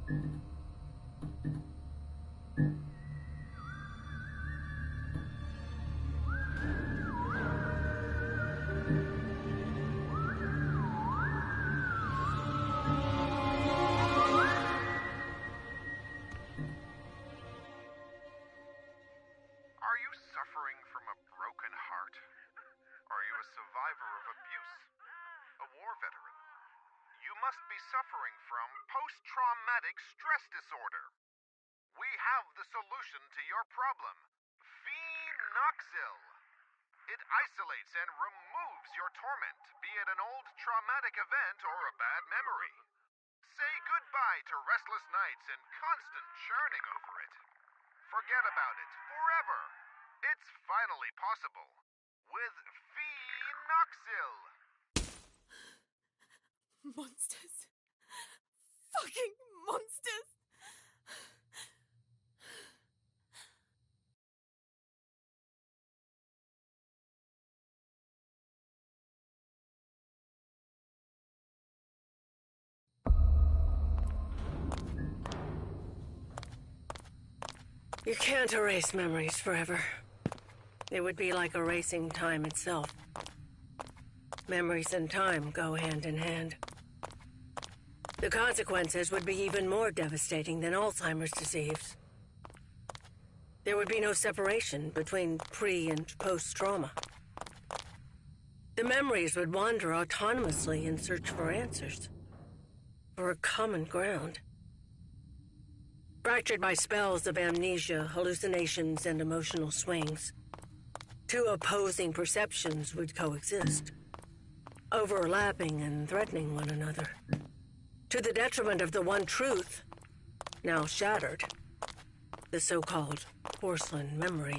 Are you suffering from a broken heart? Are you a survivor of abuse? A war veteran? You must be suffering from post-traumatic stress disorder. We have the solution to your problem. Phenoxyl. It isolates and removes your torment, be it an old traumatic event or a bad memory. Say goodbye to restless nights and constant churning over it. Forget about it forever. It's finally possible with Phenoxyl. Monsters. Fucking monsters. You can't erase memories forever. It would be like erasing time itself. Memories and time go hand in hand. The consequences would be even more devastating than Alzheimer's disease. There would be no separation between pre- and post-trauma. The memories would wander autonomously in search for answers, for a common ground. Fractured by spells of amnesia, hallucinations, and emotional swings, two opposing perceptions would coexist, overlapping and threatening one another, to the detriment of the one truth, now shattered, the so-called porcelain memory.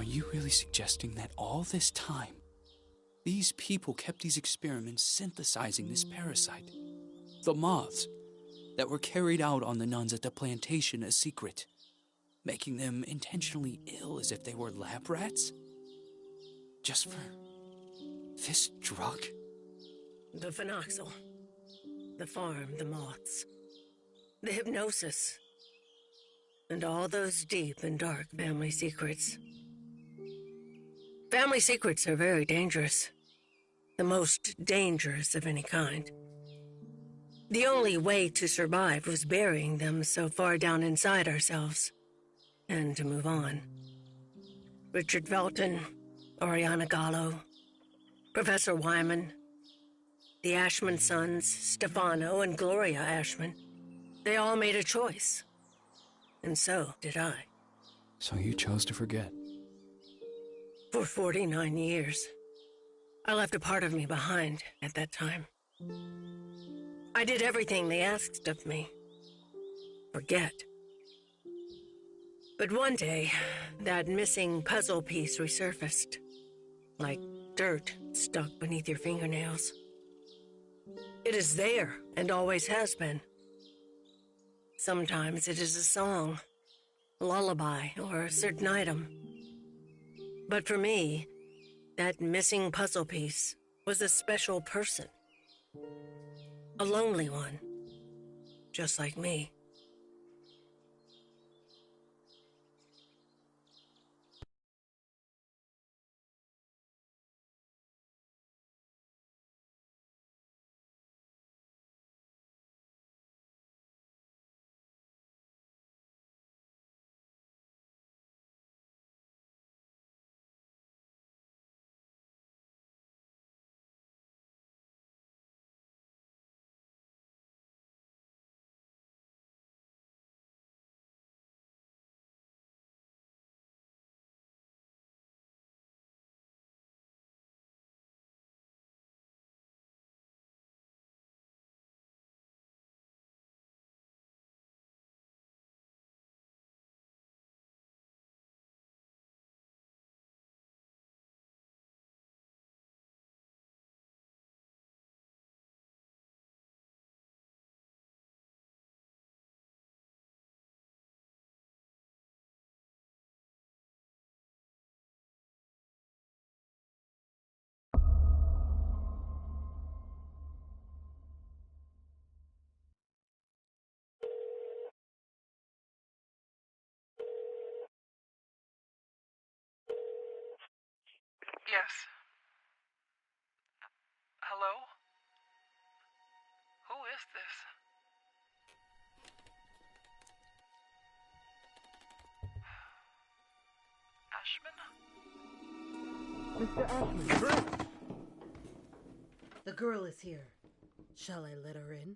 you really suggesting that all this time, these people kept these experiments synthesizing this parasite? The moths that were carried out on the nuns at the plantation a secret, making them intentionally ill as if they were lab rats? Just for this drug? The phenoxyl, the farm, the moths, the hypnosis, and all those deep and dark family secrets. Family secrets are very dangerous. The most dangerous of any kind. The only way to survive was burying them so far down inside ourselves, and to move on. Richard Felton, Oriana Gallo, Professor Wyman, the Ashman sons, Stefano and Gloria Ashman, they all made a choice. And so did I. So you chose to forget? For 49 years. I left a part of me behind at that time. I did everything they asked of me. Forget. But one day, that missing puzzle piece resurfaced. Like dirt stuck beneath your fingernails. It is there, and always has been. Sometimes it is a song, a lullaby, or a certain item. But for me, that missing puzzle piece was a special person. A lonely one, just like me. Yes. Hello? Who is this? Ashman? Mr. Ashman. The girl is here. Shall I let her in?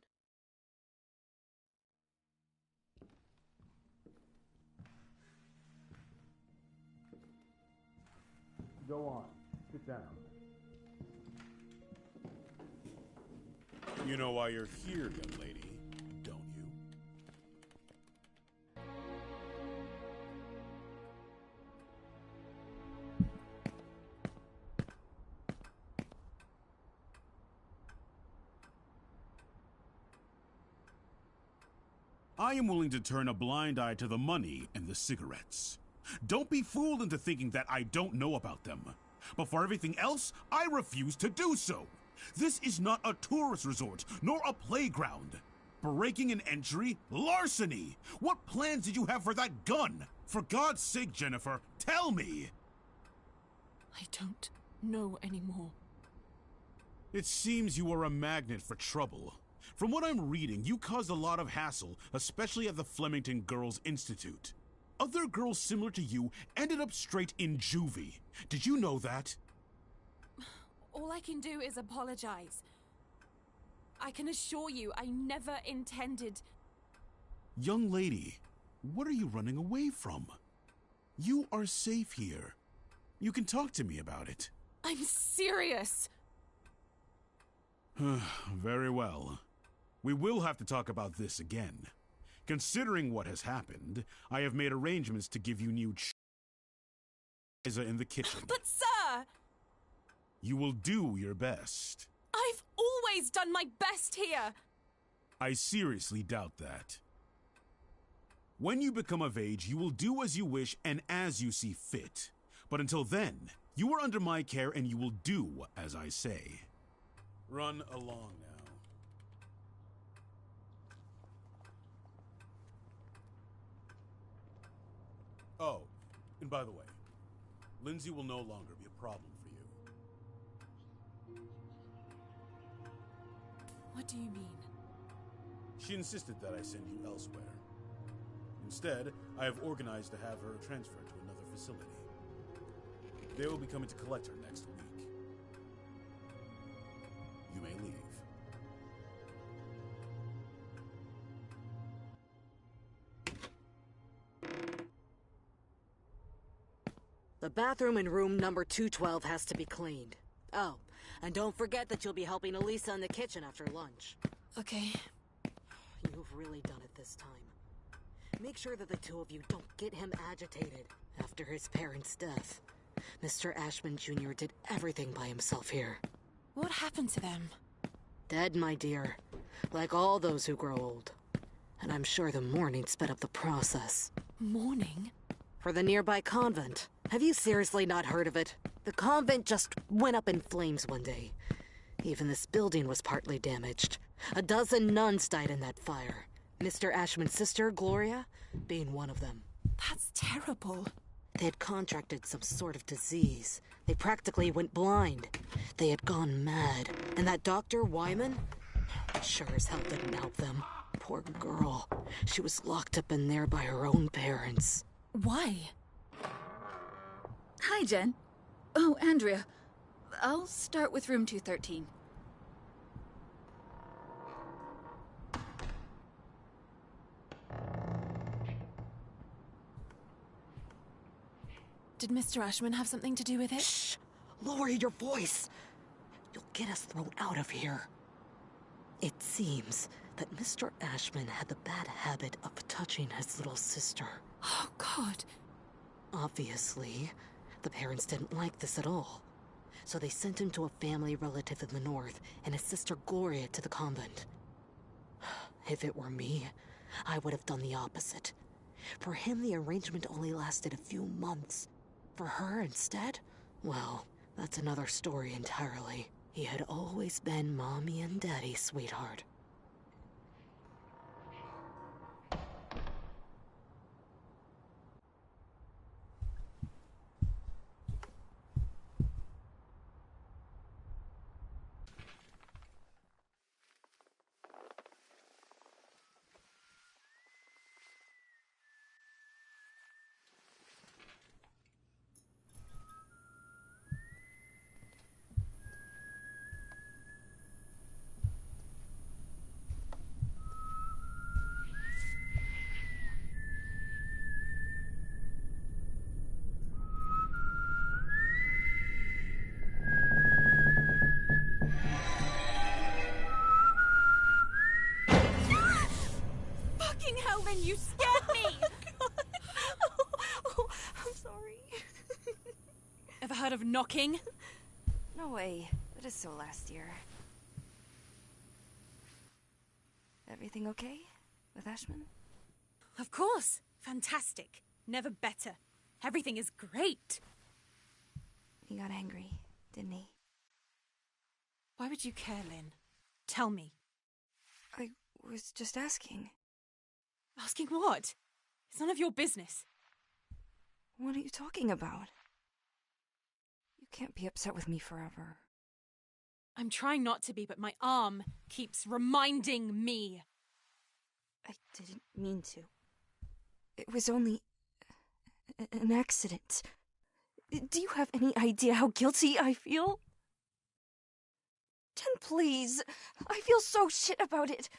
Go on. Sit down. You know why you're here, young lady, don't you? I am willing to turn a blind eye to the money and the cigarettes. Don't be fooled into thinking that I don't know about them. But for everything else, I refuse to do so. This is not a tourist resort, nor a playground. Breaking an entry? Larceny! What plans did you have for that gun? For God's sake, Jennifer, tell me! I don't know anymore. It seems you are a magnet for trouble. From what I'm reading, you caused a lot of hassle, especially at the Flemington Girls Institute. Other girls similar to you ended up straight in juvie. Did you know that? All I can do is apologize. I can assure you I never intended... Young lady, what are you running away from? You are safe here. You can talk to me about it. I'm serious! Very well. We will have to talk about this again. Considering what has happened, I have made arrangements to give you new Eliza in the kitchen. But sir! You will do your best. I've always done my best here! I seriously doubt that. When you become of age, you will do as you wish and as you see fit. But until then, you are under my care and you will do as I say. Run along now. Oh, and by the way, Lindsay will no longer be a problem for you. What do you mean? She insisted that I send you elsewhere. Instead, I have organized to have her transferred to another facility. They will be coming to collect her next week. You may leave. The bathroom in room number 212 has to be cleaned. Oh, and don't forget that you'll be helping Elisa in the kitchen after lunch. Okay. You've really done it this time. Make sure that the two of you don't get him agitated after his parents' death. Mr. Ashman Jr. did everything by himself here. What happened to them? Dead, my dear. Like all those who grow old. And I'm sure the mourning sped up the process. Mourning? For the nearby convent. Have you seriously not heard of it? The convent just went up in flames one day. Even this building was partly damaged. 12 nuns died in that fire. Mr. Ashman's sister, Gloria, being one of them. That's terrible. They had contracted some sort of disease. They practically went blind. They had gone mad. And that Dr. Wyman sure as hell didn't help them. Poor girl. She was locked up in there by her own parents. Why? Hi, Jen. Oh, Andrea. I'll start with room 213. Did Mr. Ashman have something to do with it? Shh! Lower your voice! You'll get us thrown out of here. It seems that Mr. Ashman had the bad habit of touching his little sister. Oh, God. Obviously, the parents didn't like this at all. So they sent him to a family relative in the north and his sister Gloria to the convent. If it were me, I would have done the opposite. For him, the arrangement only lasted a few months. For her, instead, well, that's another story entirely. He had always been Mommy and Daddy's sweetheart. Fucking hell, then you scared me! Oh, I'm sorry. Ever heard of knocking? No way. That is so last year. Everything okay with Ashman? Of course. Fantastic. Never better. Everything is great. He got angry, didn't he? Why would you care, Lynn? Tell me. I was just asking. Asking what? It's none of your business. What are you talking about? You can't be upset with me forever. I'm trying not to be, but my arm keeps reminding me. I didn't mean to. It was only an accident. Do you have any idea how guilty I feel? Jen, please. I feel so shit about it.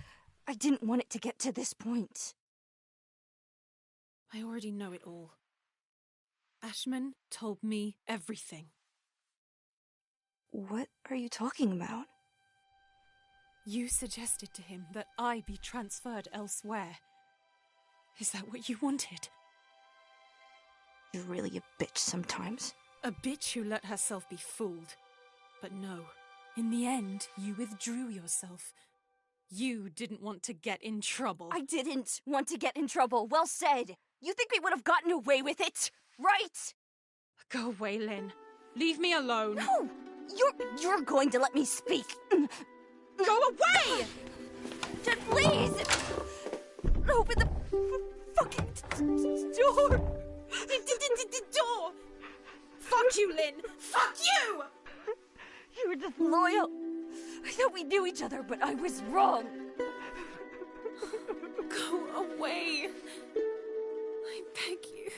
I didn't want it to get to this point. I already know it all. Ashman told me everything. What are you talking about? You suggested to him that I be transferred elsewhere. Is that what you wanted? You're really a bitch sometimes. A bitch who let herself be fooled. But no, in the end, you withdrew yourself. You didn't want to get in trouble. I didn't want to get in trouble. Well said. You think we would have gotten away with it, right? Go away, Lynn. Leave me alone. No! You're going to let me speak. Go away! Just please! Open the fucking door! Door! Fuck you, Lynn! Fuck you! You were just loyal. I thought we knew each other, but I was wrong. Go away. I beg you.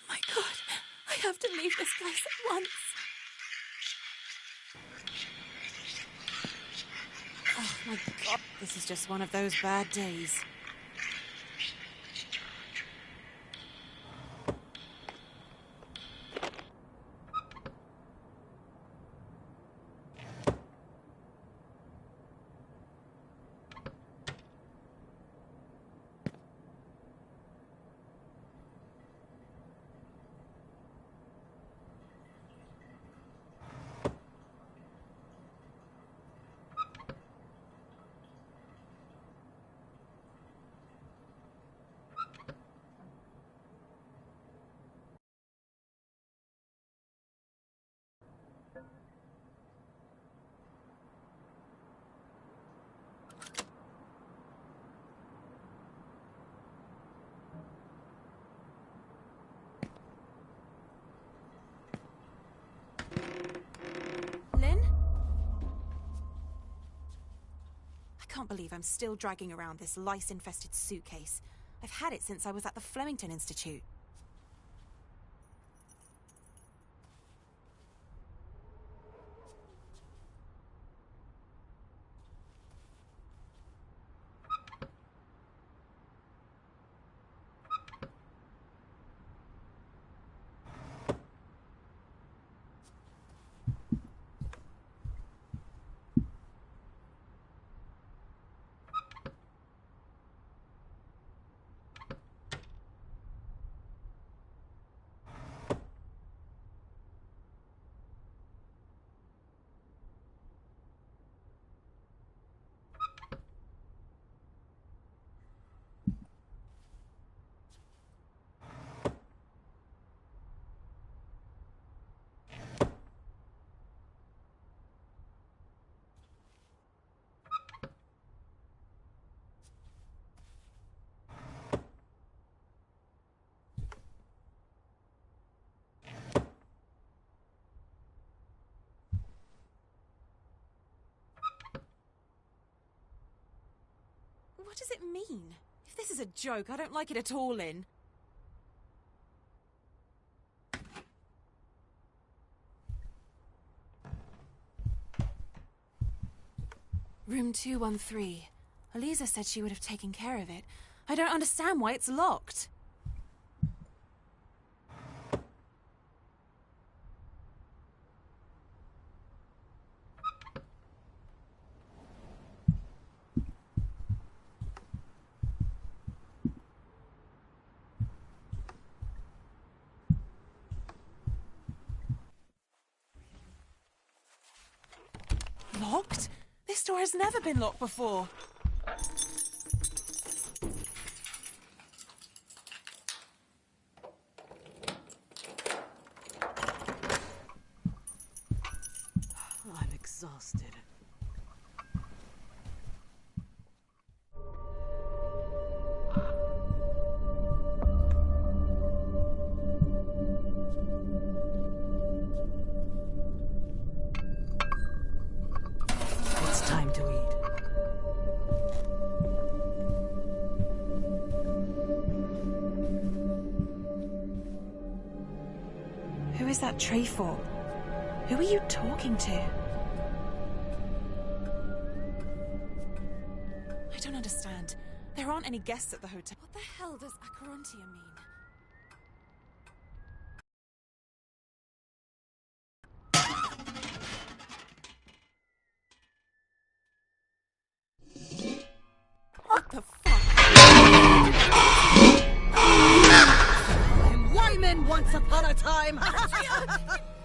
My God, I have to leave this place at once. Oh my God, this is just one of those bad days. Lynn? I can't believe I'm still dragging around this lice-infested suitcase. I've had it since I was at the Flemington Institute. What does it mean? If this is a joke, I don't like it at all, Lynn. Room 213. Eliza said she would have taken care of it. I don't understand why it's locked. Locked? This door has never been locked before. I'm exhausted. It's time to eat. Who is that tray for? Who are you talking to? I don't understand. There aren't any guests at the hotel. What the hell does Acherontia mean? time!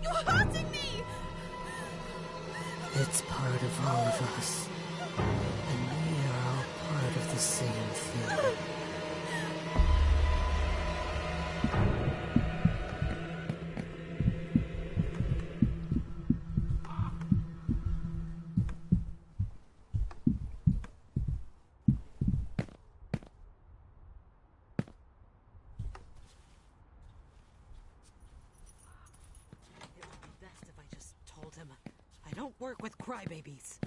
You're hurting me! It's part of all of us. And we are all part of the same thing. It would be best if I just told him. I don't work with crybabies.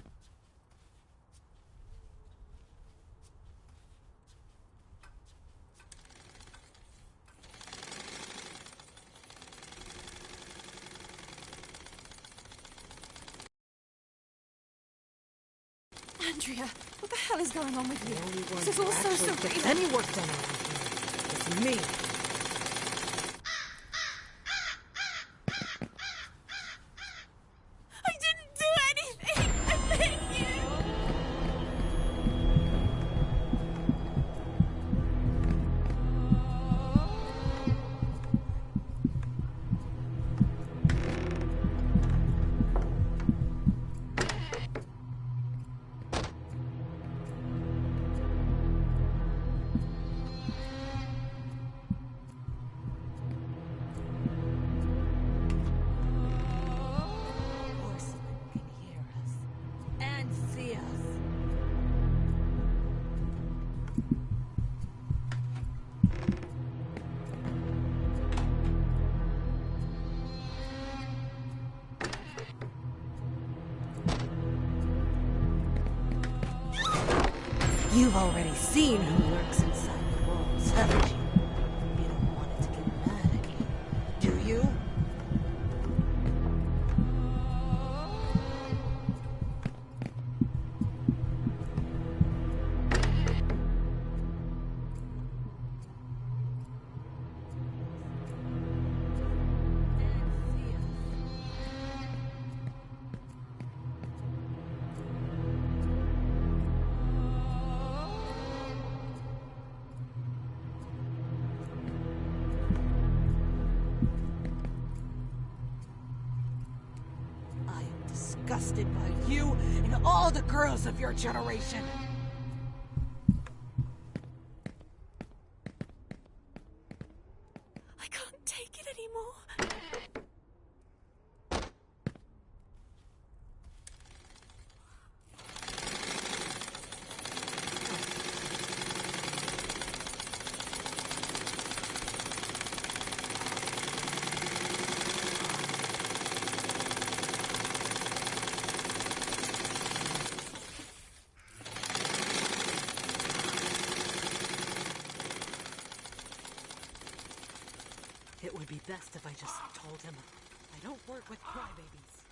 Andrea, what the hell is going on with you? The only one This is who all so actually gets surreal. any work done around here is me. I didn't do anything! I beg you! Porcelain can hear us and see us. You've already seen who lurks inside the walls, haven't you? You don't want it to get mad at you, do you? I am disgusted by you and all the girls of your generation. I can't take it anymore. It would be best if I just told him. I don't work with crybabies.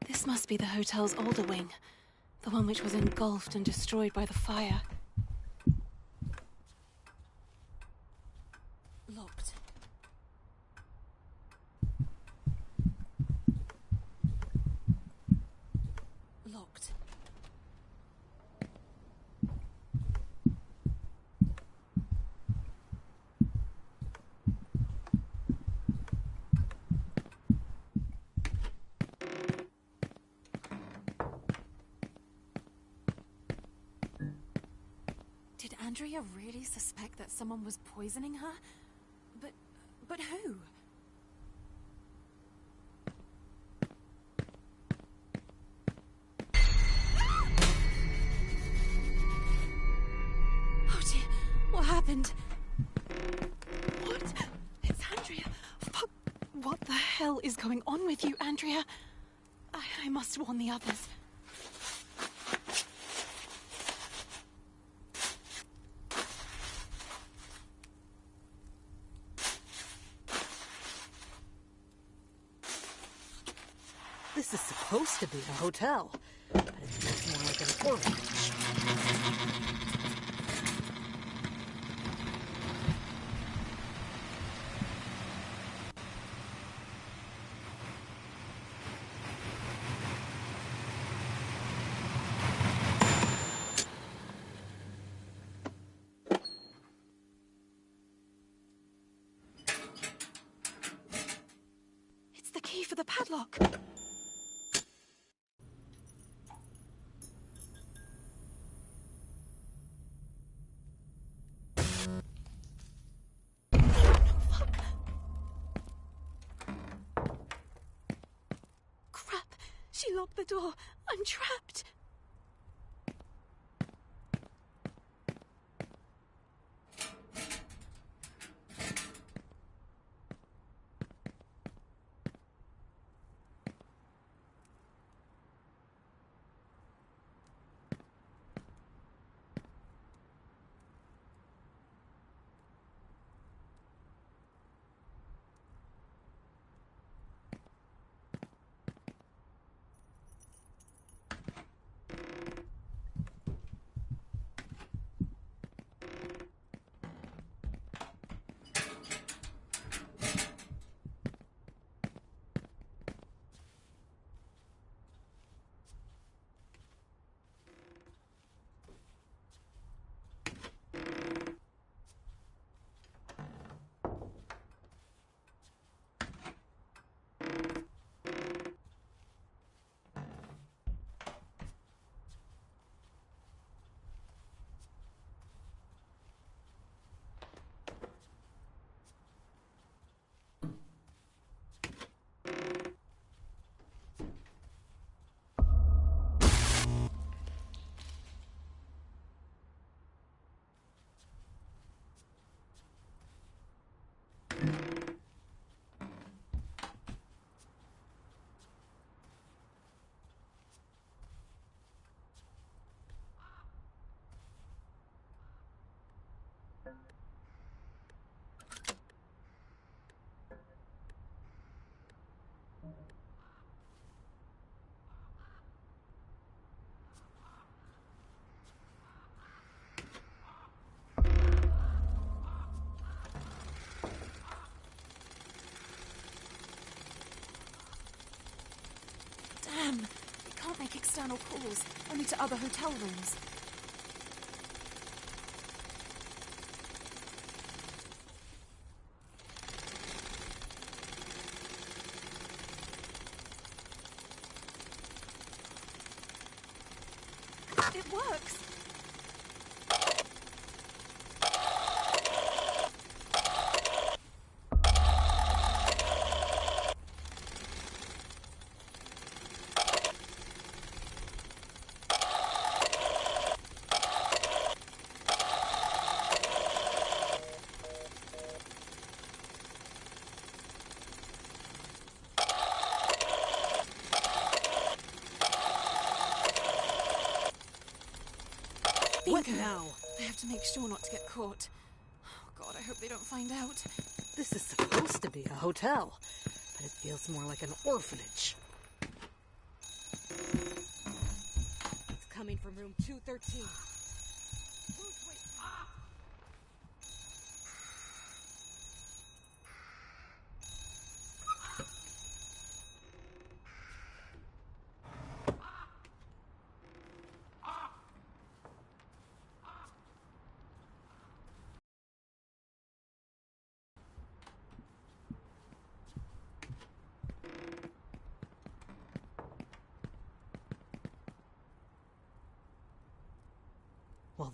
This must be the hotel's older wing. The one which was engulfed and destroyed by the fire. Locked. Locked. Did Andrea Andrea really suspect that someone was poisoning her? But who? Oh dear, what happened? What? It's Andrea. Fuck. What the hell is going on with you, Andrea? I must warn the others. This is supposed to be a hotel, but it feels more like an orphanage. It's the key for the padlock. Crap! She locked the door. I'm trapped. Damn, we can't make external calls, only to other hotel rooms. It works! What now? I have to make sure not to get caught. Oh God, I hope they don't find out. This is supposed to be a hotel, but it feels more like an orphanage. It's coming from room 213.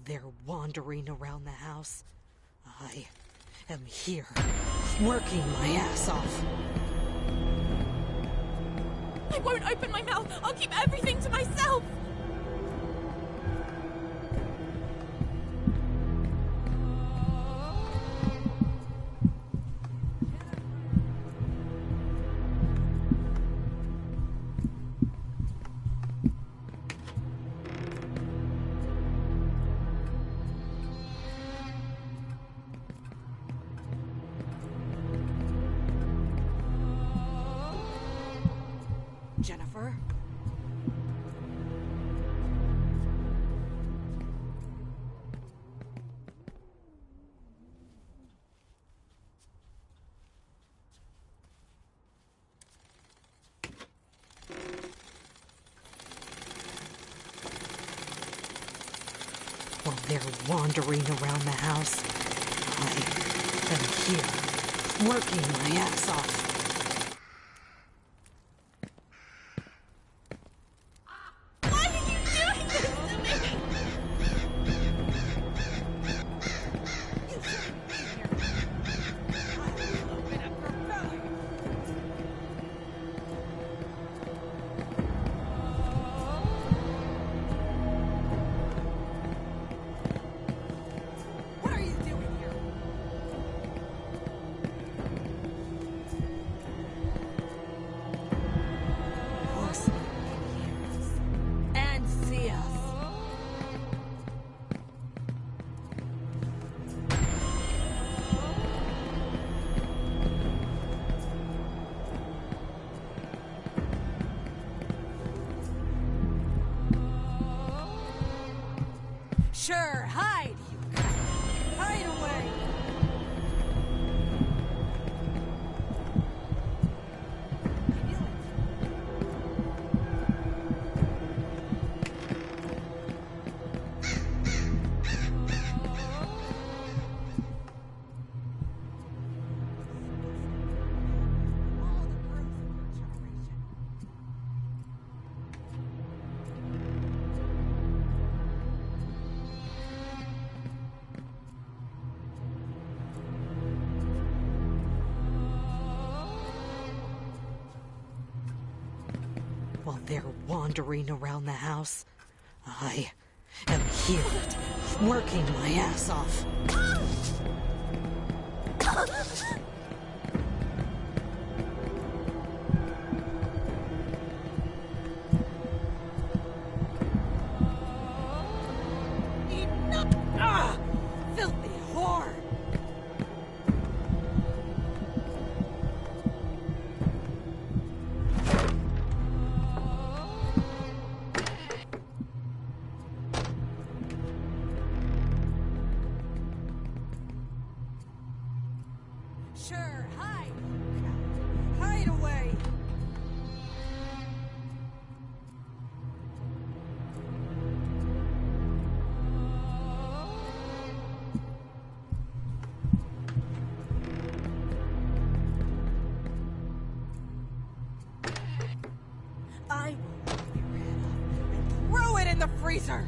they're wandering around the house, I am here, working my ass off. I won't open my mouth. I'll keep everything to myself. Jennifer? While they're wandering around the house, I am here, working my ass off. Sure, hide, you cow. Hide away. I knew all the grooves of your generation. While they're wandering around the house, I am here, working my ass off. Ah! Filthy whore! Sure, hide, you cow. Hide away. I will rip your head off and throw it in the freezer.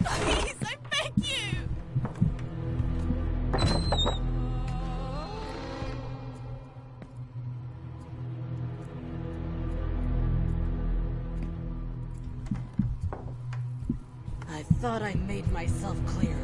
Please, I beg you. I thought I made myself clear.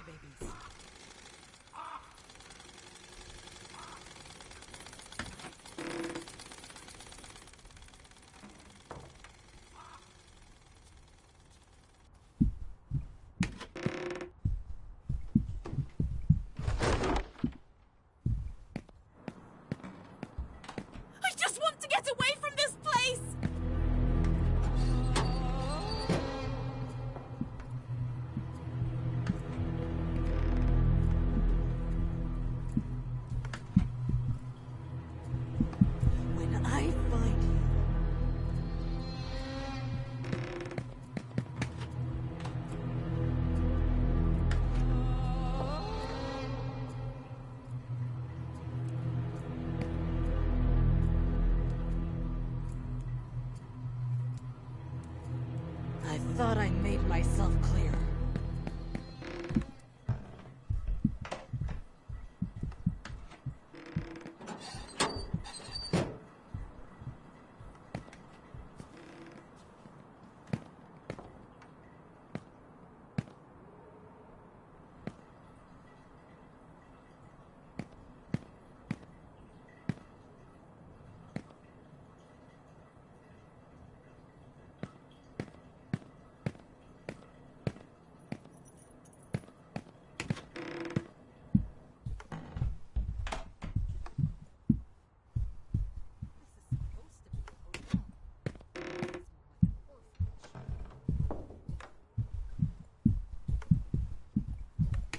crybabies. I just want to get away from this place! When I find you, I thought I made myself clear.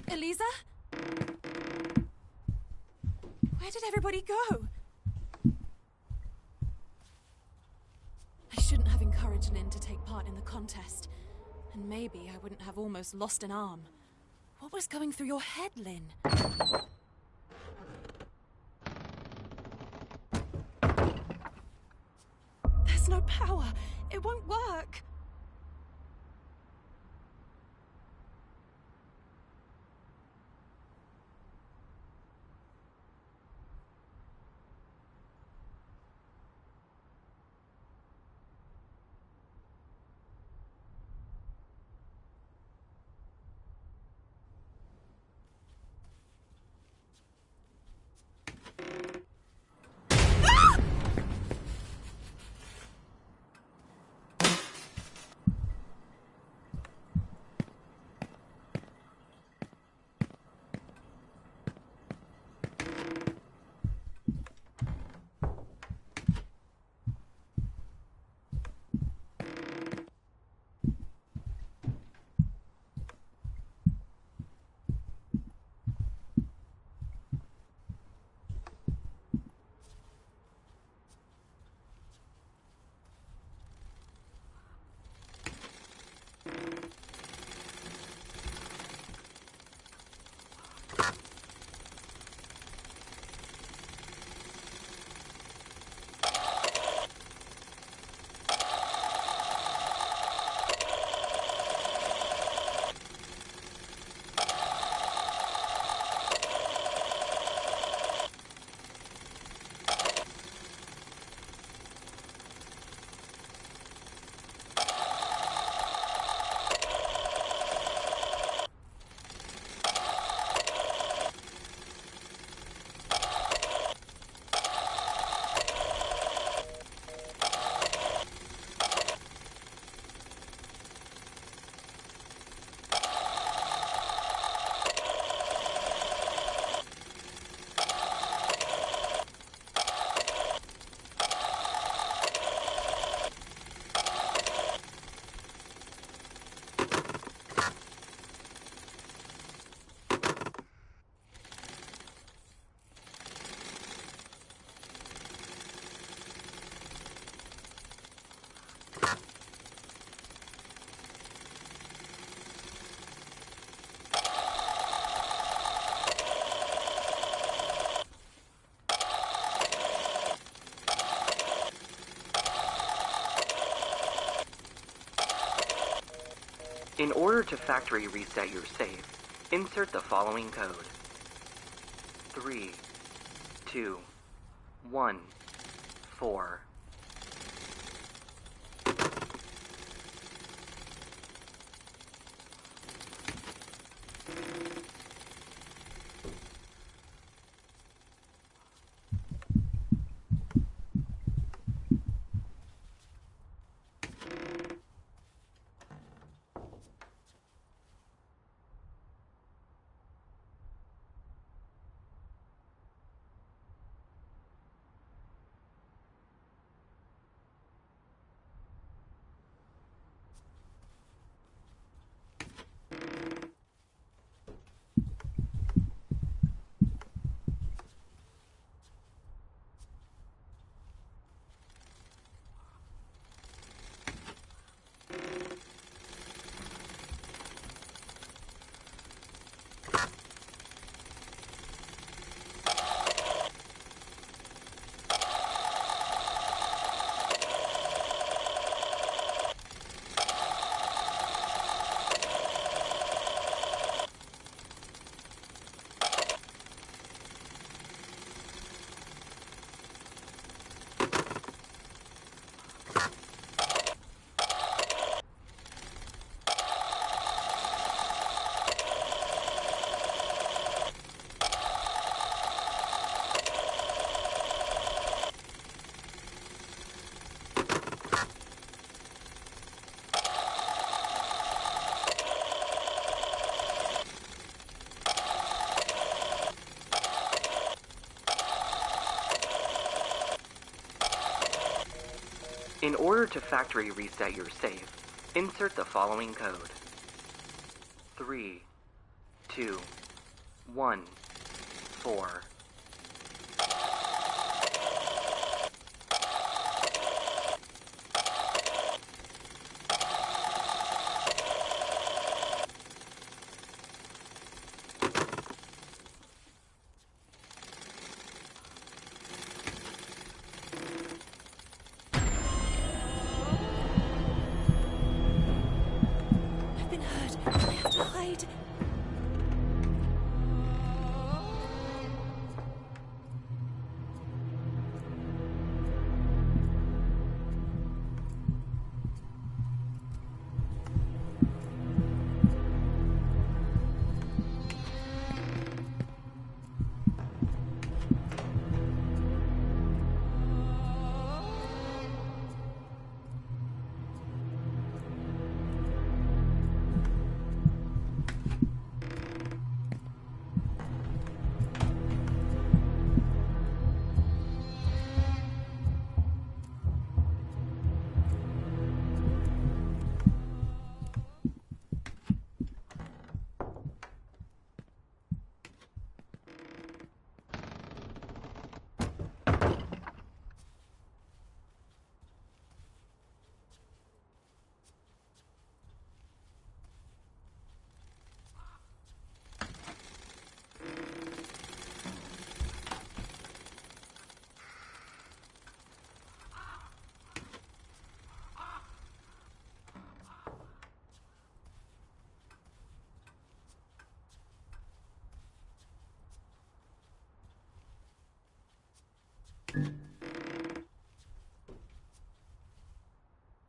Eliza? Where did everybody go? I shouldn't have encouraged Lynn to take part in the contest. And maybe I wouldn't have almost lost an arm. What was going through your head, Lynn? There's no power. It won't work. In order to factory reset your save, insert the following code. 3, 2, 1, 4. In order to factory reset your save, insert the following code. 3, 2, 1, 4. I've been heard. I have to hide.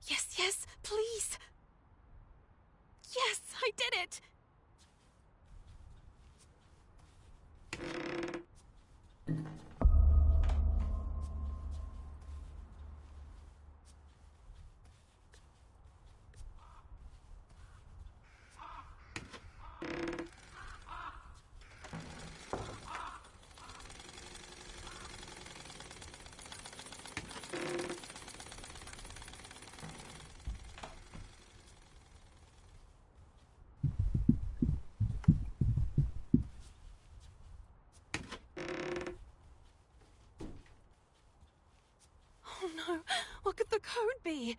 Yes, yes, please. Yes, I did it. Oh no, what could the code be?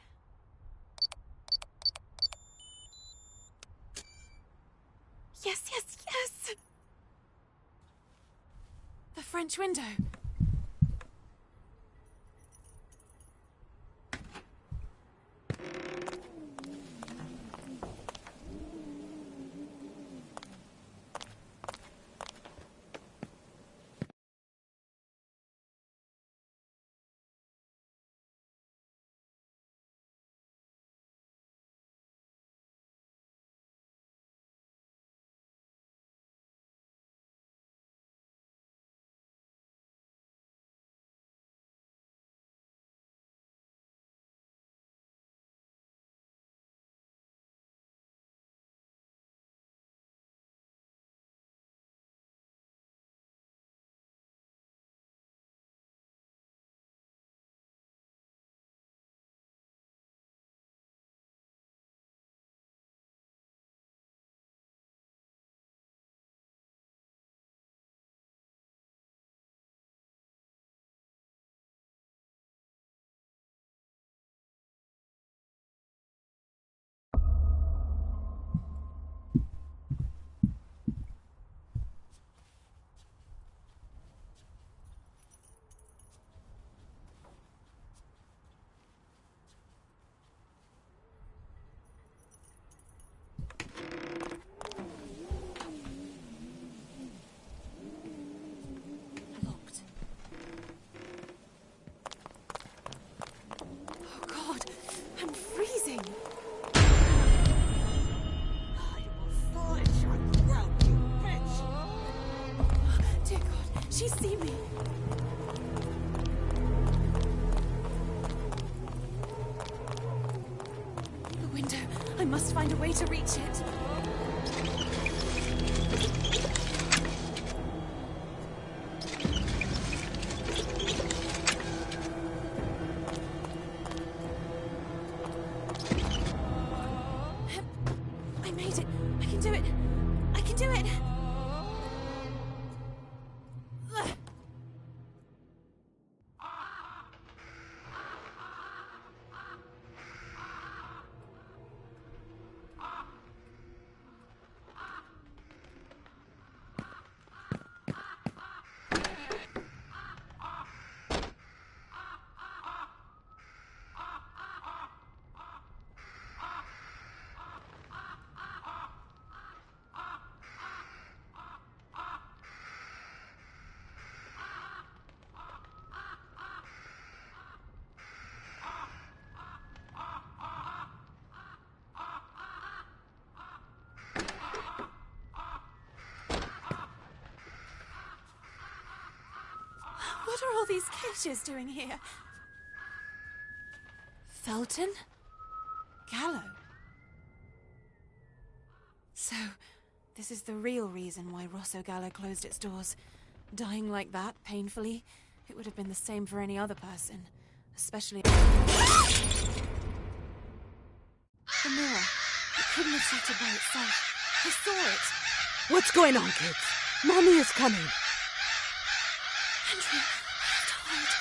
Yes, yes, yes! The French window. Locked. Oh God, I'm freezing. I will slit your throat, you bitch! Dear God, she see me. The window. I must find a way to reach it. What are all these cages doing here? Felton? Gallo? So, this is the real reason why Rosso Gallo closed its doors. Dying like that, painfully, it would have been the same for any other person. Especially... The mirror. It couldn't have set it by itself. I saw it. What's going on, kids? Mommy is coming. Andrea, I have to hide.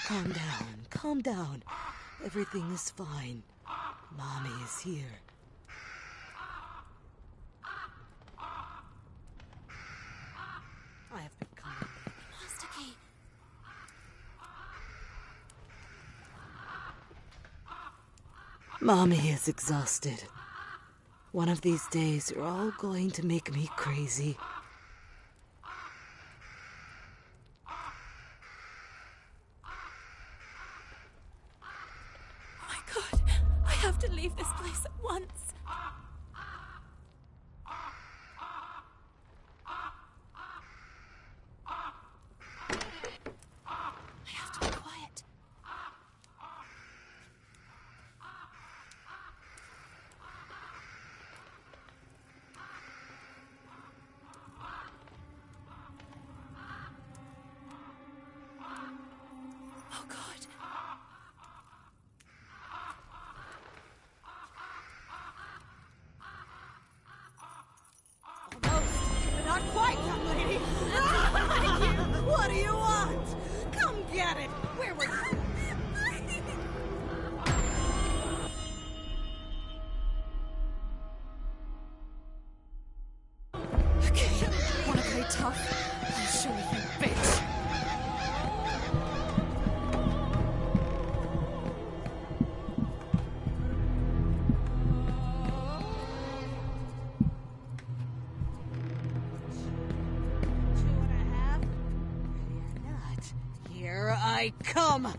Calm down, calm down. Everything is fine. Mommy is here. I have been calling. Master key. Mommy is exhausted. One of these days, you're all going to make me crazy. Oh my god. I have to leave this place at once. I have to be quiet. Oh god. Almost, but not quite, young lady. What do you want? Come get it. Where were you? Okay, wanna play tough? I'll show you, bitch. Here I come!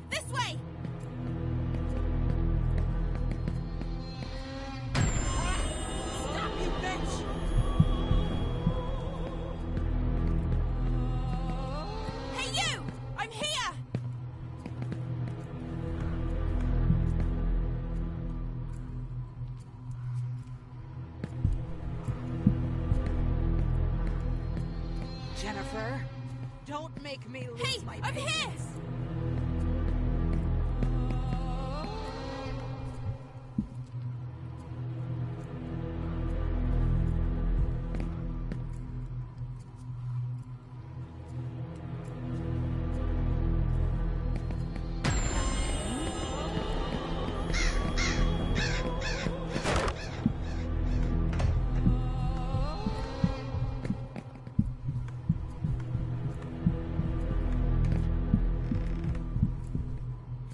This way! Stop, you bitch! Hey you! I'm here! Jennifer, don't make me lose Hey, my I'm here! patience.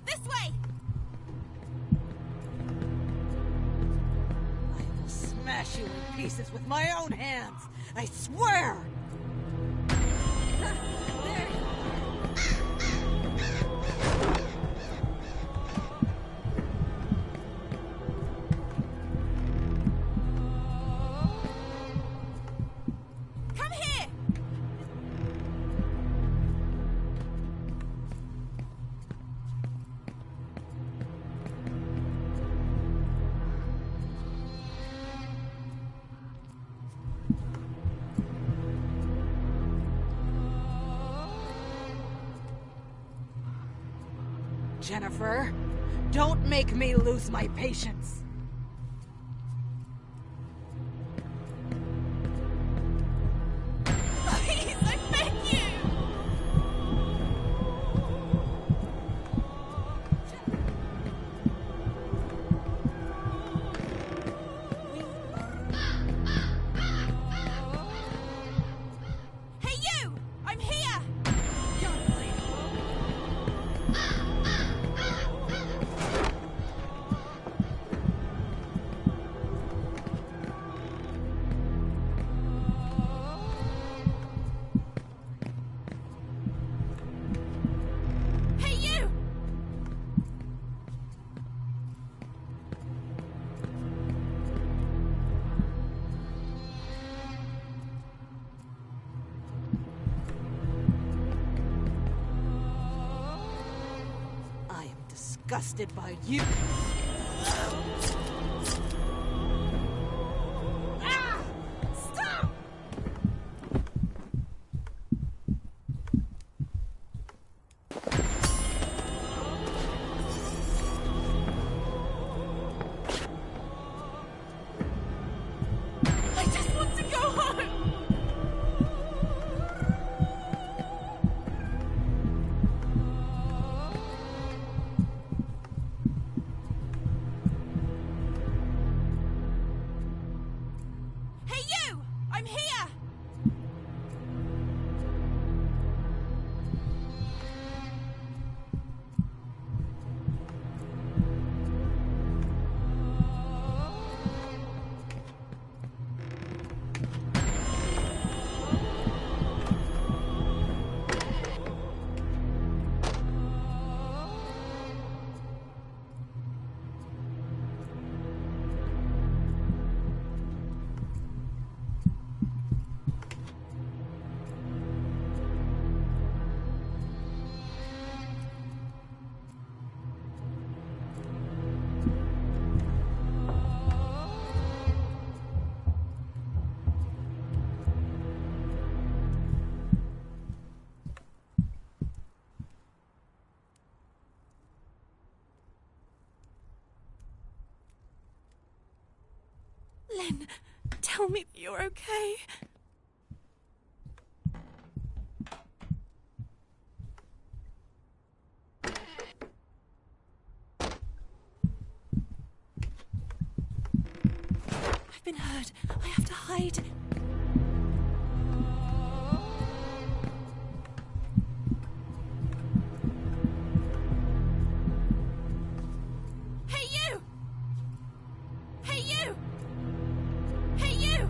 This way! I will smash you in pieces with my own hands. I swear! There you Come here! Jennifer, don't make me lose my patience. Please, I beg you! disgusted by you. Ah! Stop! I just want to go home! Hey you! I'm here! Len, tell me that you're okay. I've been hurt. I have to hide. Hey you! Hey you! Hey you!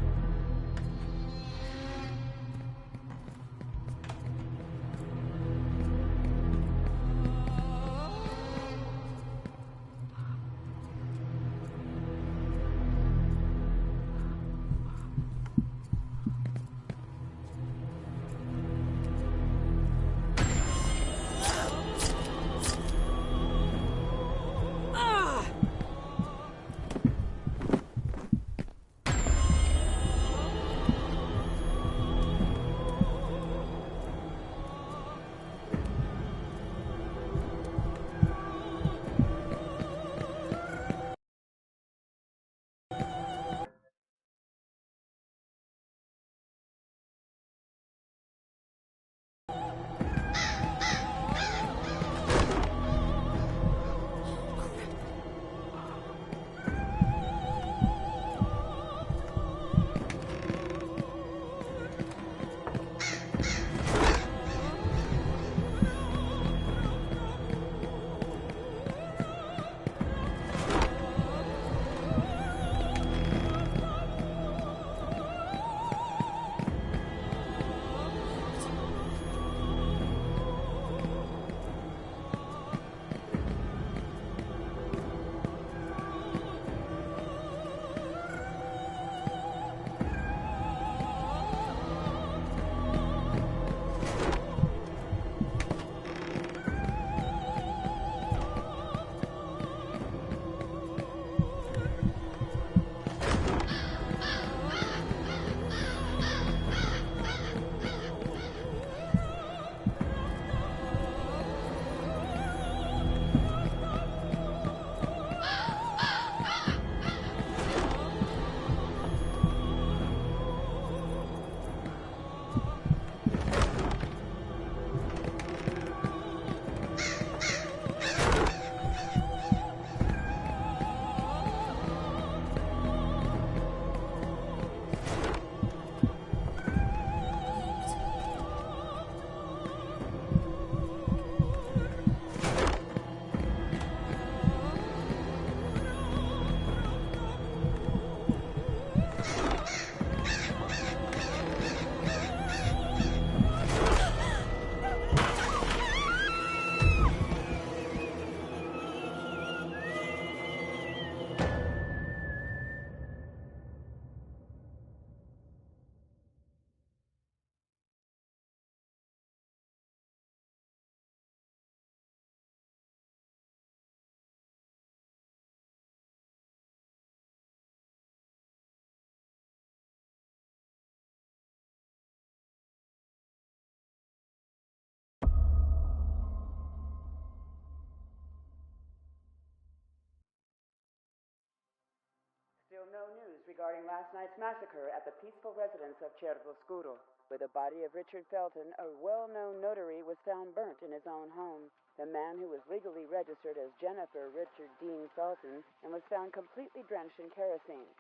still no news regarding last night's massacre at the peaceful residence of Cervoscuro, where the body of Richard Felton, a well-known notary, was found burnt in his own home. The man who was legally registered as Jennifer Richard Dean Felton and was found completely drenched in kerosene.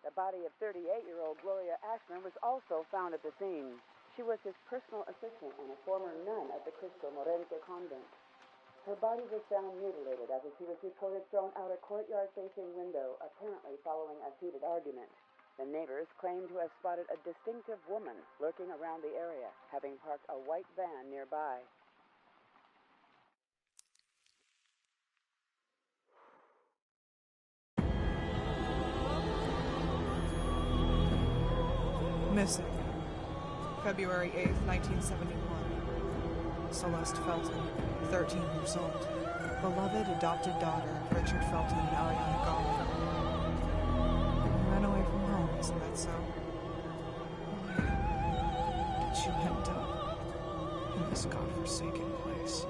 The body of 38-year-old Gloria Ashman was also found at the scene. She was his personal assistant and a former nun at the Cristo Morente convent. Her body was found mutilated after she was reported thrown out a courtyard-facing window, apparently following a heated argument. The neighbors claim to have spotted a distinctive woman lurking around the area, having parked a white van nearby. Missing. February 8th, 1971. Celeste Felton, 13 years old. Beloved adopted daughter of Richard Felton and Ariana Gall. You ran away from home, isn't that so? Why did you end up in this godforsaken place?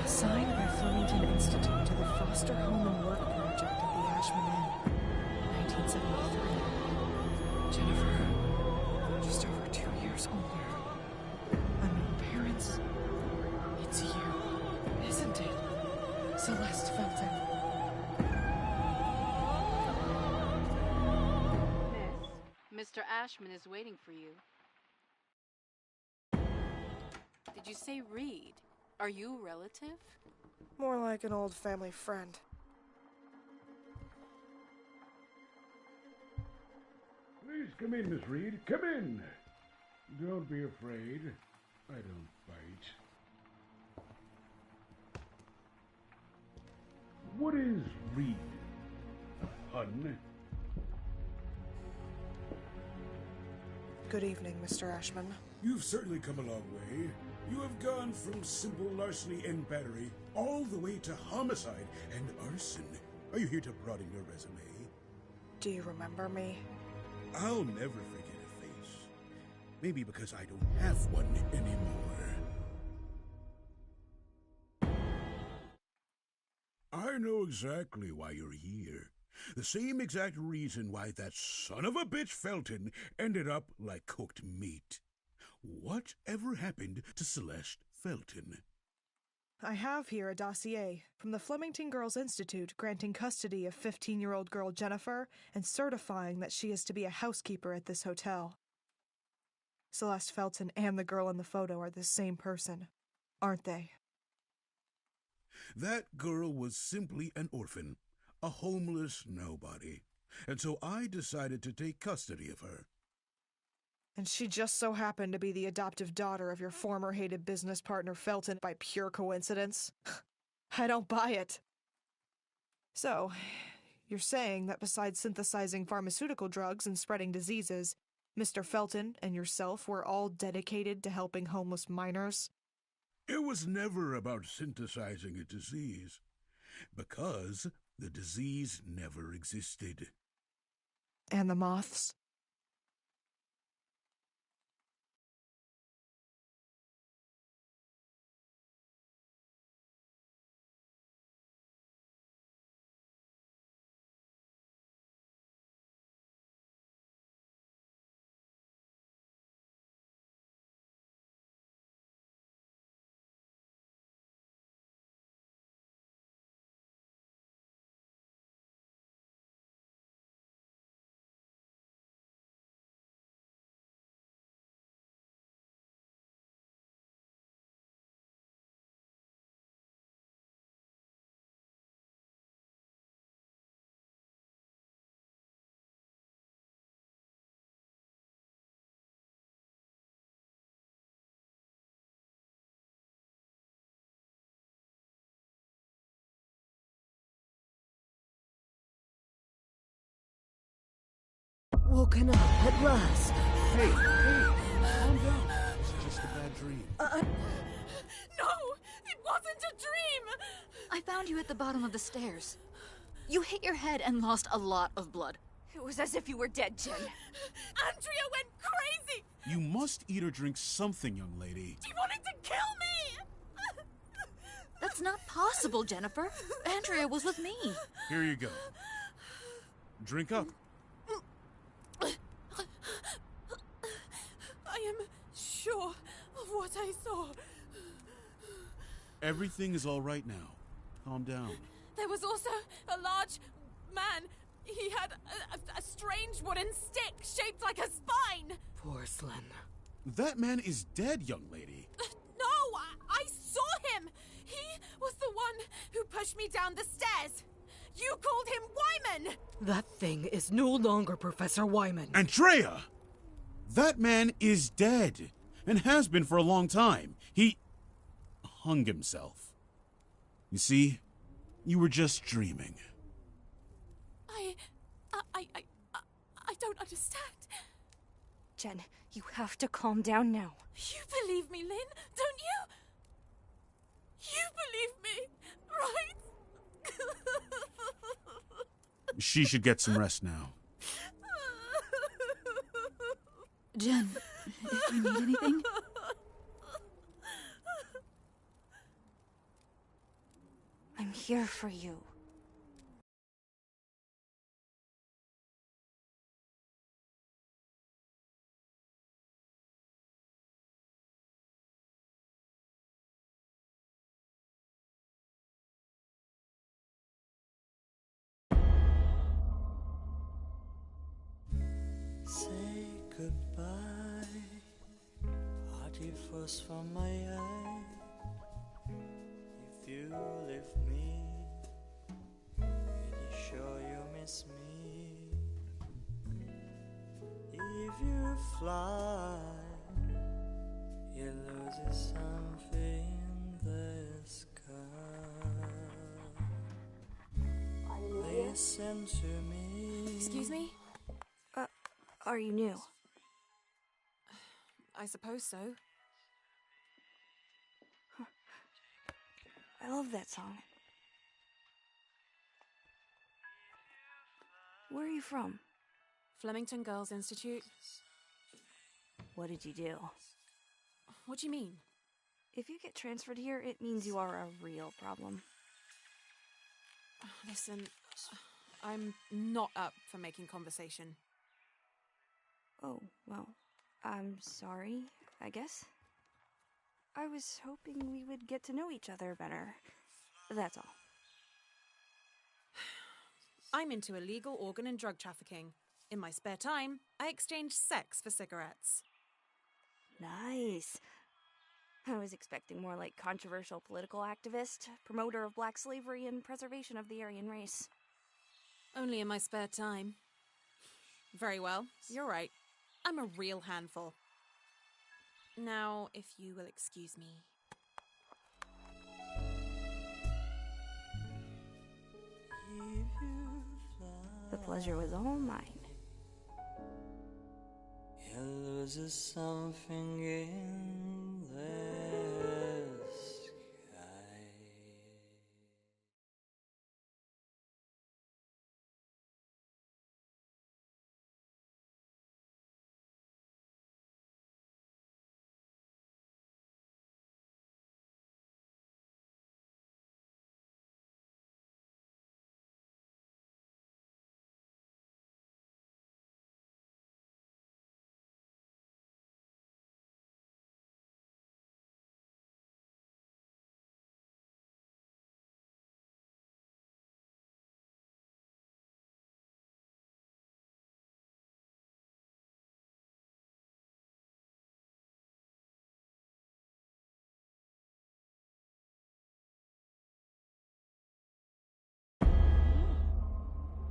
Signed by Flemington Institute to the Foster Home and Work Project at the Ashman Inn, 1973. Jennifer, just over 2 years older. Unknown parents. It's you, isn't it? Celeste Felton. Miss, Mr. Ashman is waiting for you. Did you say Reed? Are you a relative? More like an old family friend. Please come in, Miss Reed. Come in. Don't be afraid. I don't bite. What is Reed? A pun? Good evening, Mr. Ashman. You've certainly come a long way. You have gone from simple larceny and battery all the way to homicide and arson. Are you here to broaden your resume? Do you remember me? I'll never forget a face. Maybe because I don't have one anymore. I know exactly why you're here. The same exact reason why that son of a bitch Felton ended up like cooked meat. Whatever happened to Celeste Felton? I have here a dossier from the Flemington Girls Institute granting custody of 15-year-old girl Jennifer and certifying that she is to be a housekeeper at this hotel. Celeste Felton and the girl in the photo are the same person, aren't they? That girl was simply an orphan, a homeless nobody, and so I decided to take custody of her. And she just so happened to be the adoptive daughter of your former hated business partner Felton by pure coincidence? I don't buy it. So, you're saying that besides synthesizing pharmaceutical drugs and spreading diseases, Mr. Felton and yourself were all dedicated to helping homeless minors? It was never about synthesizing a disease, because the disease never existed. And the moths? Woken up at last. Hey, calm down. It's just a bad dream. No! It wasn't a dream! I found you at the bottom of the stairs. You hit your head and lost a lot of blood. It was as if you were dead, Jen. Andrea went crazy! You must eat or drink something, young lady. He wanted to kill me! That's not possible, Jennifer. Andrea was with me. Here you go. Drink up. I am sure of what I saw. Everything is all right now. Calm down. There was also a large man. He had a strange wooden stick shaped like a spine. Porcelain. That man is dead, young lady. No, I saw him. He was the one who pushed me down the stairs. You called him Wyman. That thing is no longer Professor Wyman. Andrea! That man is dead, and has been for a long time. He hung himself. You see, you were just dreaming. I don't understand. Jen, you have to calm down now. You believe me, Lynn, don't you? You believe me, right? She should get some rest now. Jen, if you need anything... I'm here for you. Say goodbye, party first from my eye. If you leave me, pretty sure you miss me. If you fly, you lose something in the sky. Listen to me. Excuse me? Are you new? I suppose so. I love that song. Where are you from? Flemington Girls Institute. What did you do? What do you mean? If you get transferred here, it means you are a real problem. Listen, I'm not up for making conversation. Oh, well, I'm sorry, I guess. I was hoping we would get to know each other better. That's all. I'm into illegal organ and drug trafficking. In my spare time, I exchange sex for cigarettes. Nice. I was expecting more like controversial political activist, promoter of black slavery and preservation of the Aryan race. Only in my spare time. Very well, you're right. I'm a real handful. Now, if you will excuse me. The pleasure was all mine. You lose something in the sky.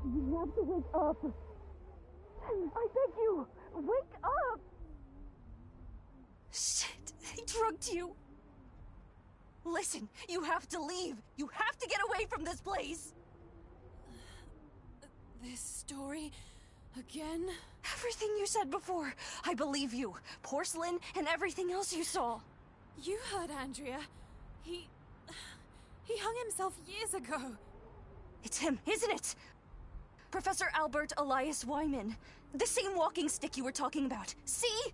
You have to wake up. I beg you, wake up! Shit, they drugged you. Listen, you have to leave. You have to get away from this place. This story again? Everything you said before, I believe you. Porcelain and everything else you saw. You heard Andrea. He hung himself years ago. It's him, isn't it? Professor Albert Elias Wyman. The same walking stick you were talking about. See?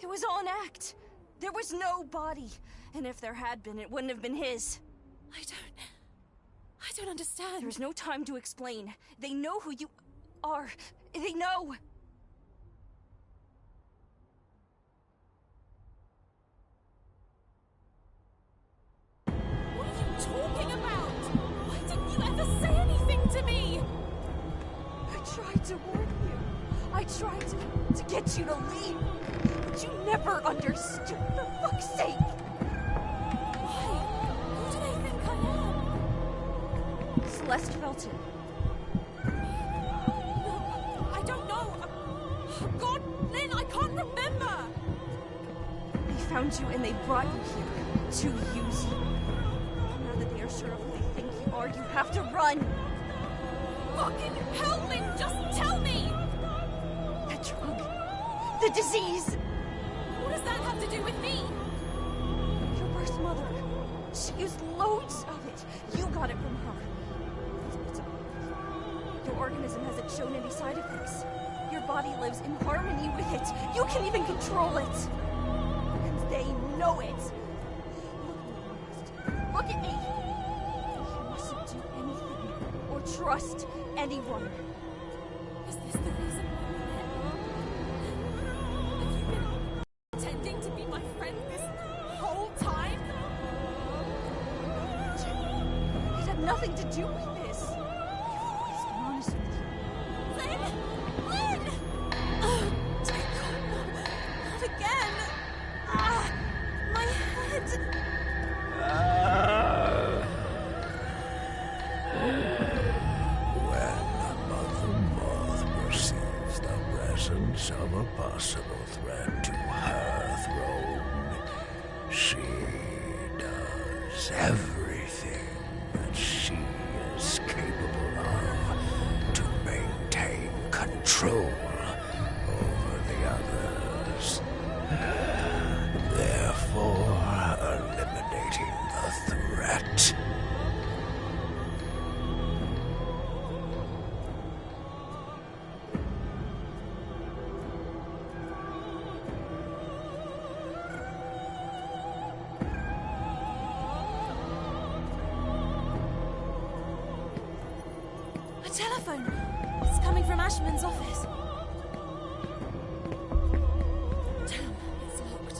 It was all an act. There was no body. And if there had been, it wouldn't have been his. I don't understand. There's no time to explain. They know who you are. They know. What are you talking about? Why didn't you ever say anything to me? I tried to warn you. I tried to get you to leave. But you never understood, for fuck's sake. Why? Who do they think I am? Celeste Felton. No, I don't know. God, Lynn, I can't remember. They found you and they brought you here to use you. Now that they are sure of who they think you are, you have to run. Fucking hell, Lynn, just tell me! That drug. The disease. What does that have to do with me? Your birth mother. She used loads of it. You got it from her. Your organism hasn't shown any side effects. Your body lives in harmony with it. You can even control it. And they know it. Look at me. You mustn't do anything or trust anyone. Is this the reason why we met? Have you been pretending to be my friend this whole time? It had nothing to do with this. I've always been honest with you. Lynn! Lynn! Oh, dear God, no. Not again! Ah, my head! When Mother Moth perceives the presence of a possible threat to her throne, she does everything that she is capable of to maintain control over the others, therefore eliminating the threat. A telephone! It's coming from Ashman's office. Damn, it's locked.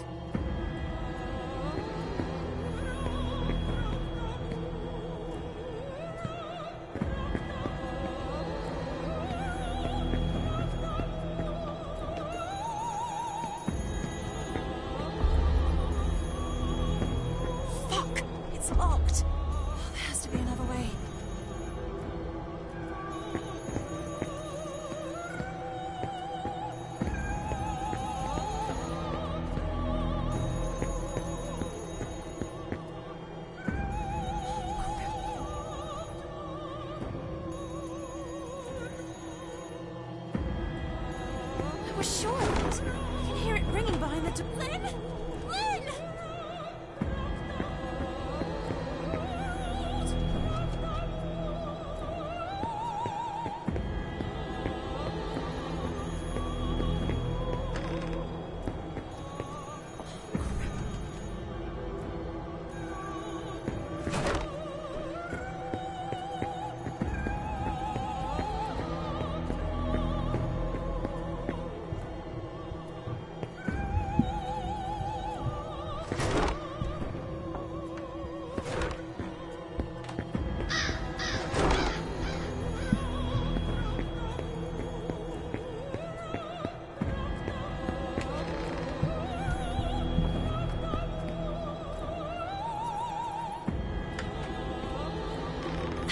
Fuck! It's locked! Oh, there has to be another way. I was sure of it. I can hear it ringing behind the door. Lynn! Lynn!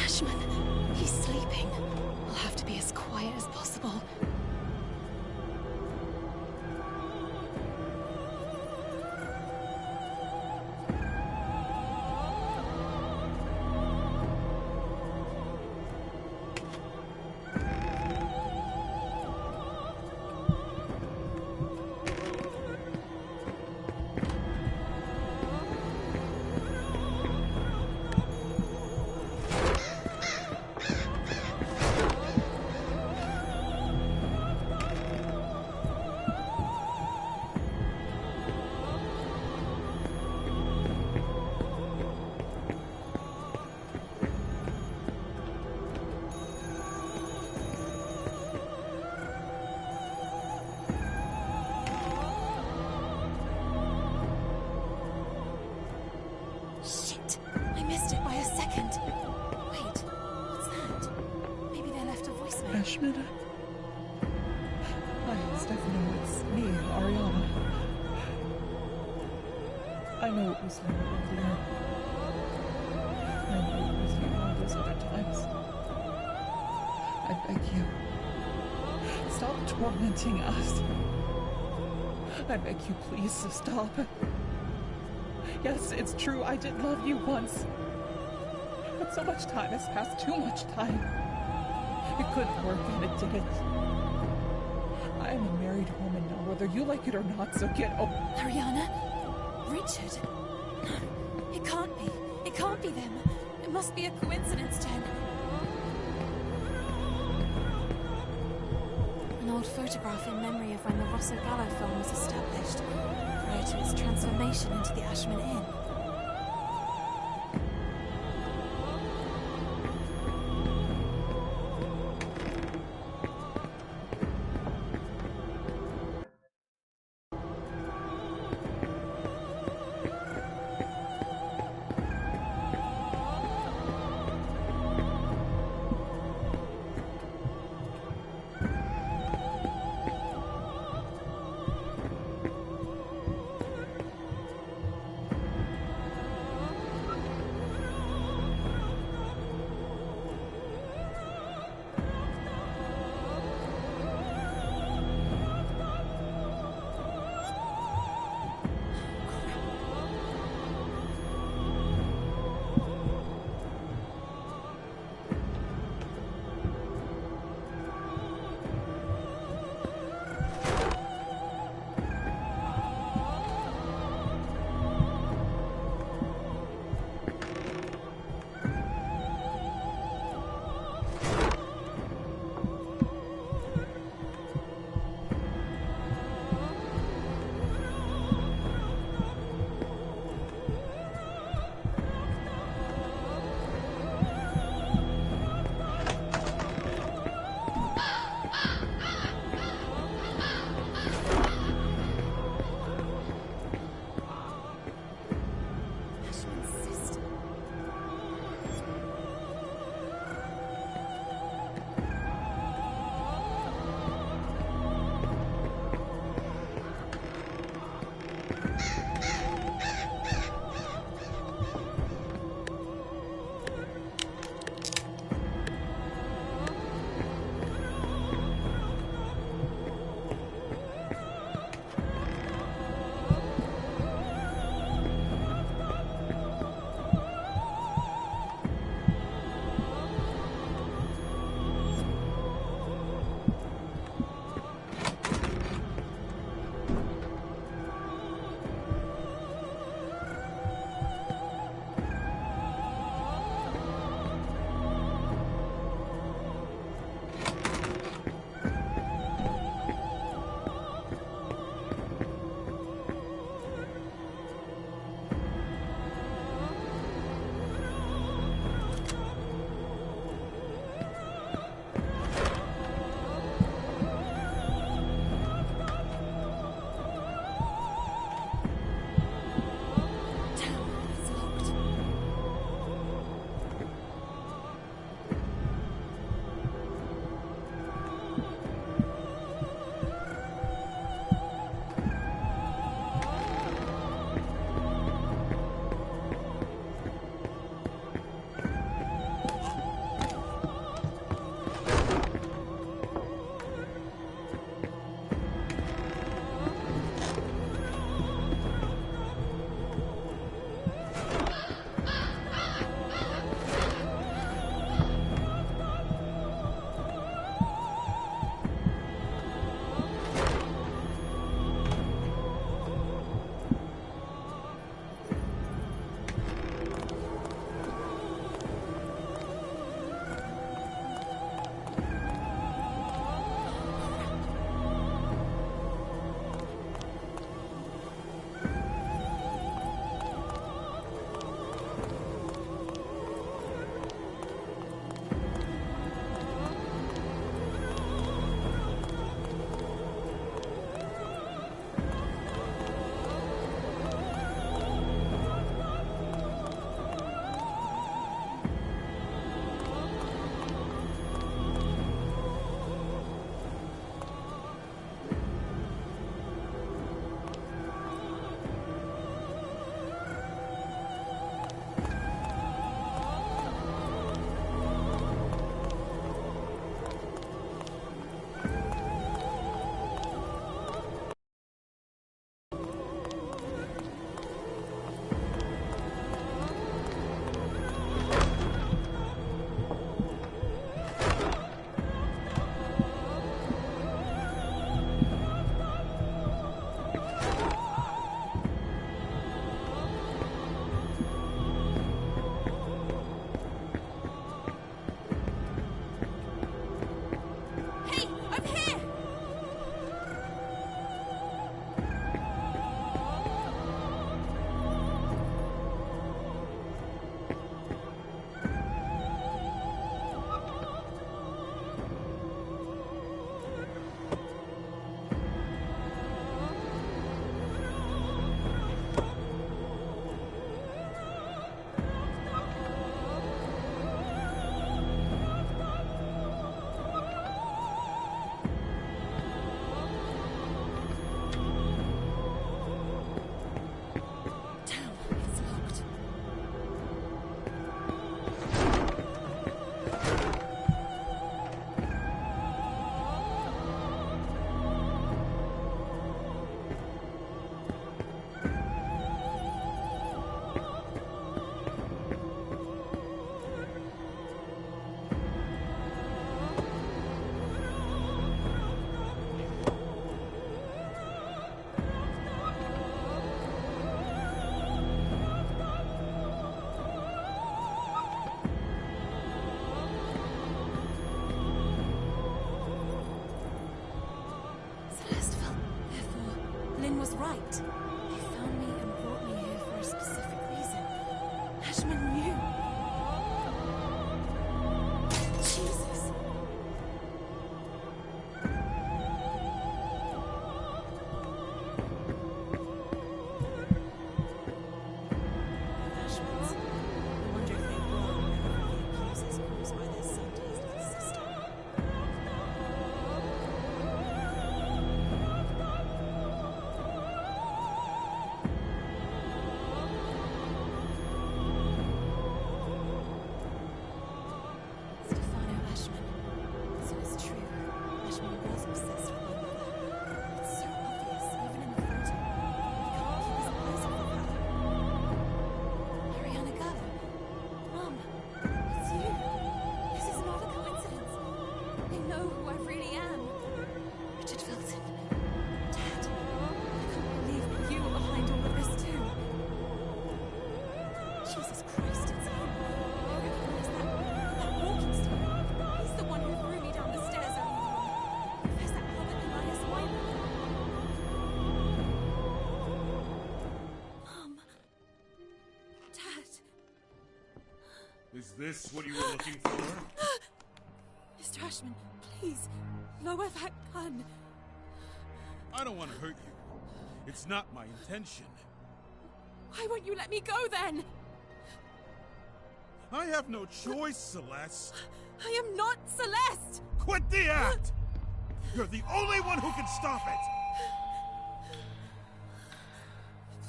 Ashman, he's sleeping. I'll have to be as quiet as possible. second. Wait, what's that? Maybe they left a voicemail. Ashman? Hi, Stefano. It's me, Ariana. I know it was you earlier. I know it was you all those other times. I beg you, stop tormenting us. I beg you, please, stop. Yes, it's true, I did love you once. But so much time has passed, too much time. It couldn't work, and it didn't. I am a married woman now, whether you like it or not, so get over. Ariana? Richard? No, it can't be. It can't be them. It must be a coincidence, Jen. An old photograph in memory of when the Rosso Gallo film was established, prior to its transformation into the Ashman Inn. Jesus Christ, it's him. I recognize that walking stick. He's the one who threw me down the stairs earlier on. Professor Albert Elias Wyman. Mom. Dad. Is this what you were looking for? Mr. Ashman, please, lower that gun. I don't want to hurt you. It's not my intention. Why won't you let me go then? I have no choice, Celeste. I am not Celeste! Quit the act! You're the only one who can stop it!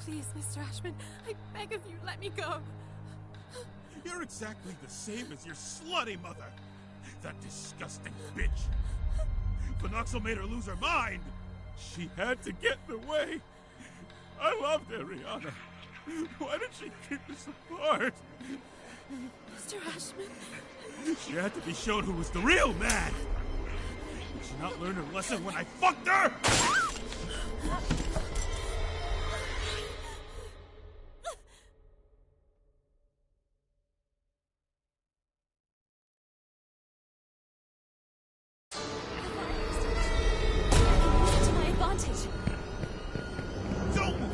Please, Mr. Ashman, I beg of you, let me go. You're exactly the same as your slutty mother. That disgusting bitch. Phenoxyl made her lose her mind. She had to get in the way. I loved Ariana. Why did she keep us apart? Mr. Ashman. She had to be shown who was the real man. Did she not learn her lesson when I fucked her? To my advantage. Don't move.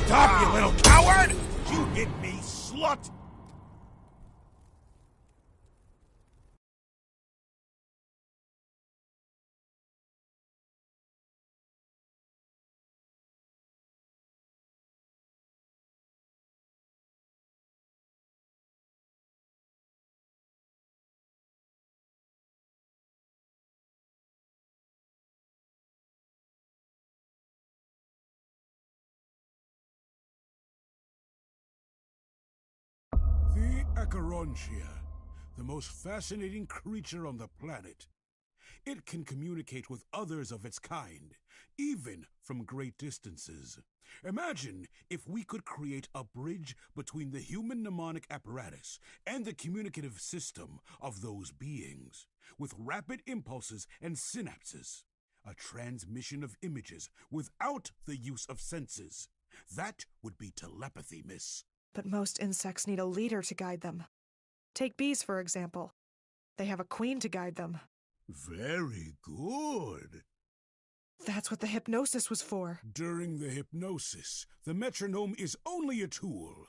Stop, you little coward! You hit me, slut! The Acherontia, the most fascinating creature on the planet. It can communicate with others of its kind, even from great distances. Imagine if we could create a bridge between the human mnemonic apparatus and the communicative system of those beings, with rapid impulses and synapses. A transmission of images without the use of senses. That would be telepathy, miss. But most insects need a leader to guide them. Take bees, for example. They have a queen to guide them. Very good. That's what the hypnosis was for. During the hypnosis, the metronome is only a tool.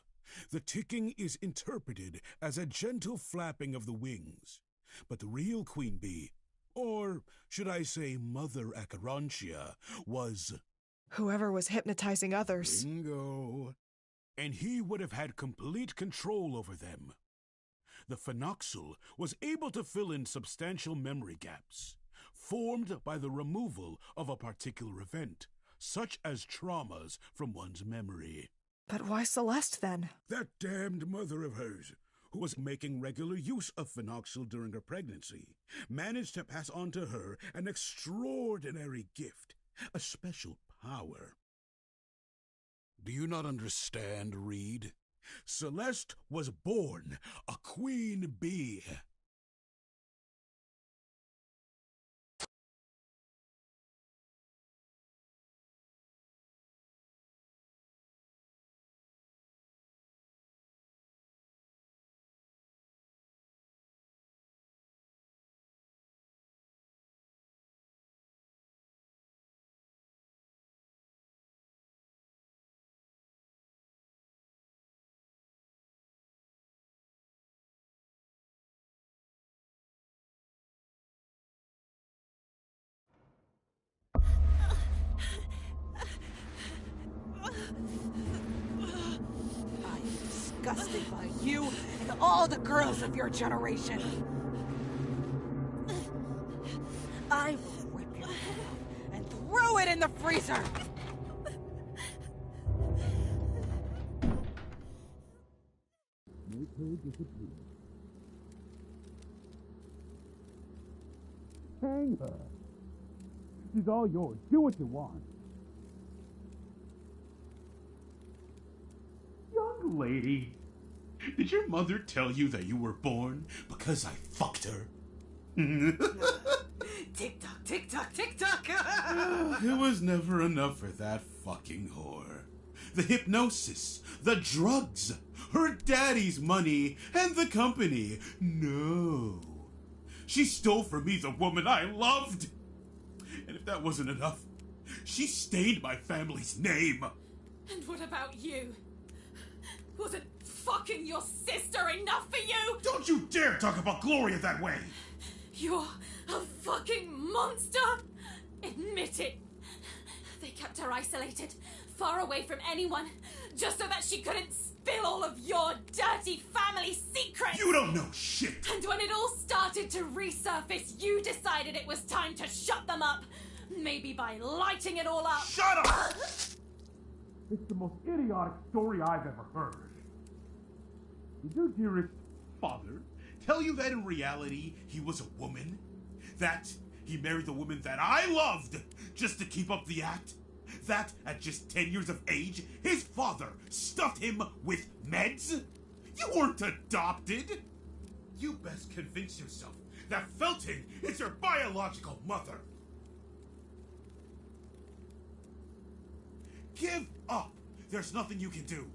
The ticking is interpreted as a gentle flapping of the wings. But the real queen bee Or should I say Mother Acherontia was... Whoever was hypnotizing others. Bingo. And he would have had complete control over them. The phenoxyl was able to fill in substantial memory gaps, formed by the removal of a particular event, such as traumas from one's memory. But why Celeste, then? That damned mother of hers, who was making regular use of phenoxyl during her pregnancy, managed to pass on to her an extraordinary gift, a special power. Do you not understand, Reed? Celeste was born a queen bee. I'm disgusted by you and all the girls of your generation. I will rip your head off and throw it in the freezer. Make her disappear. Hang her. She's all yours. Do what you want. Young lady, did your mother tell you that you were born because I fucked her? Tick-tock, tick-tock, tick-tock. It was never enough for that fucking whore. The hypnosis, the drugs, her daddy's money, and the company. No. She stole from me the woman I loved. And if that wasn't enough, she stained my family's name. And what about you? Wasn't fucking your sister enough for you? Don't you dare talk about Gloria that way! You're a fucking monster! Admit it! They kept her isolated, far away from anyone, just so that she couldn't spill all of your dirty family secrets! You don't know shit! And when it all started to resurface, you decided it was time to shut them up! Maybe by lighting it all up! Shut up! It's the most idiotic story I've ever heard. Did your dearest father tell you that in reality he was a woman? That he married the woman that I loved just to keep up the act? That at just 10 years of age, his father stuffed him with meds? You weren't adopted! You best convince yourself that Felton is your biological mother. Give up! There's nothing you can do.